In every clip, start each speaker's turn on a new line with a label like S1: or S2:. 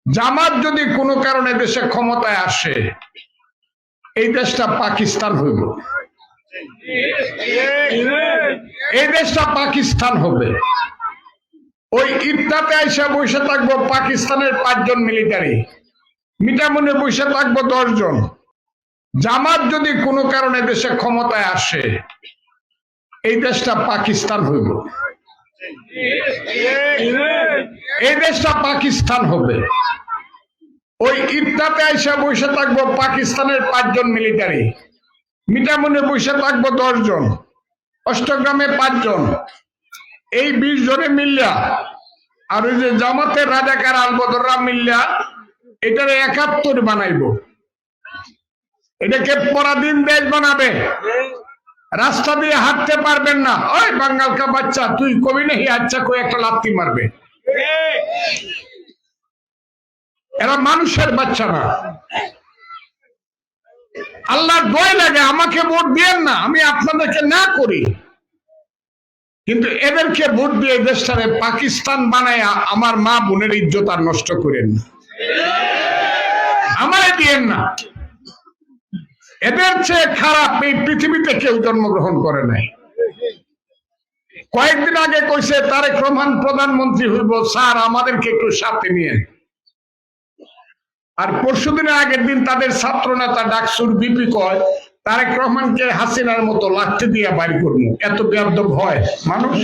S1: জামাত যদি কোনো কারণে দেশে ক্ষমতায় আসে, এই দেশটা পাকিস্তান হইব, এই দেশটা পাকিস্তান হবে। ওই ইফতাতে এসে বসে থাকবো পাকিস্তানের 5 জন মিলিটারি, মিটামুনে বসে থাকবো 10 জন। জামাত যদি কোনো কারণে দেশে ক্ষমতায় আসে, এই দেশটা পাকিস্তান হইব, এই দেশটা পাকিস্তান হবে। ওই ইফতাতে এসে বসে থাকবো পাকিস্তানের 5 জন মিলিটারি, মিটামুনে বসে থাকবো 10 জন, অষ্টগ্রামে 5 জন, এই 20 জনে মিল্লা আর ওই যে জামাতের রাজাকার আলবদররা মিল্লা এটারে 71 বানাইবো। এটাকে পরাধীন দেশ বানাবে। রাস্তা দিয়ে হাঁটতে পারবেন না। ওই বাঙ্গাল কা বাচ্চা, তুই কবি নাহি, আচ্ছা কই একটা লাথি মারবে। এরা মানুষের বাচ্চা না। আল্লাহর দোয়াই লাগে, আমাকে ভোট দিয়েন না, আমি আপনাদেরকে না করি, কিন্তু এদেরকে ভোট দিয়ে দেশটারে পাকিস্তান বানায় আমার মা বোনের ইজ্জত আর নষ্ট করেন না, আমারে দিয়েন না। এদের চেয়ে খারাপ এই পৃথিবীতে কেউ জন্মগ্রহণ করে নাই। কয়েকদিন আগে কইছে তারেক রহমান প্রধানমন্ত্রী হইব, স্যার আমাদেরকে একটু সাথে নিয়ে। আর পরশুদিনের আগের দিন তাদের ছাত্র নেতা ডাকসুর বিপি কয় তারেক রহমানকে হাসিনার মতো লাঠি দিয়ে বাইর করবো। এত বেয়াদব হয় মানুষ?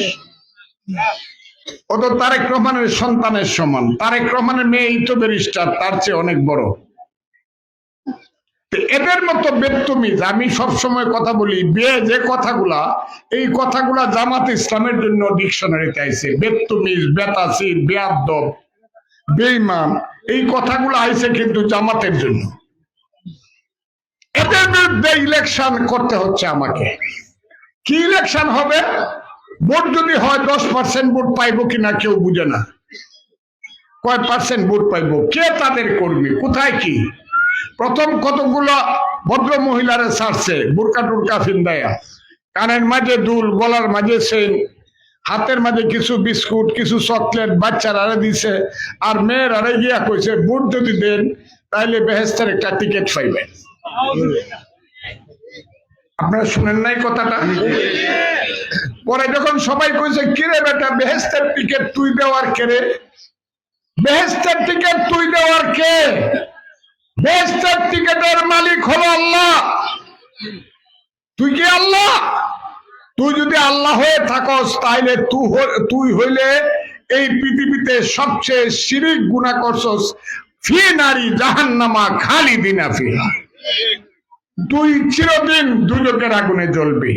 S1: ও তো তারেক রহমানের সন্তানের সমান। তারেক রহমানের মেয়ে তো ব্যারিস্টার, তার চেয়ে অনেক বড়। এদের মতো বেত্তমিজ, আমি সবসময় কথা বলি, যে কথাগুলা, এই কথাগুলা জামাত ইসলামের জন্য ডিকশনারিতে আইছে। বেত্তমিজ, বেতাসির, বেয়াদব, বেঈমান, এই কথাগুলো আইছে কিন্তু জামাতের জন্য। এদের বিরুদ্ধে ইলেকশন করতে হচ্ছে আমাকে। কি ইলেকশন হবে? ভোট যদি হয় 10% ভোট পাইবো কিনা কেউ বুঝে না। কয় পার্সেন্ট ভোট পাইবো, কে তাদের কর্মী, কোথায় কি? প্রথম কতগুলো ভদ্র মহিলারা ছাড়ছে বুরকা টুরকা ফিন্দায়া, কানের মাঝে দুল, গলার মাঝে চেইন, হাতের মাঝে কিছু বিস্কুট, কিছু চকলেট বাচ্চারা দিছে। আর মেয়ের আরে গিয়া কইছে ভোট যদি দেন তাহলে বেহেস্তের একটা টিকিট পাইবেন। আপনারা শুনেন নাই কথাটা? পরে যখন সবাই কইছে কিরে বেটা বেহেস্তের টিকিট তুই দেওয়ার কে রে? বেহেস্তের টিকিট তুই দেওয়ার কে? বেহেস্তের টিকিটের মালিক হলো আল্লাহ। তুই কি আল্লাহ? তুই যদি আল্লাহ হয়ে থাকস তাইলে তুই হইলে এই পৃথিবীতে সবচেয়ে শিরিক গুনাহ করছস। ফি নারী জাহান্নামা খালিদিনা ফিহা, তুই চিরদিন দুজকের আগুনে জ্বলবি।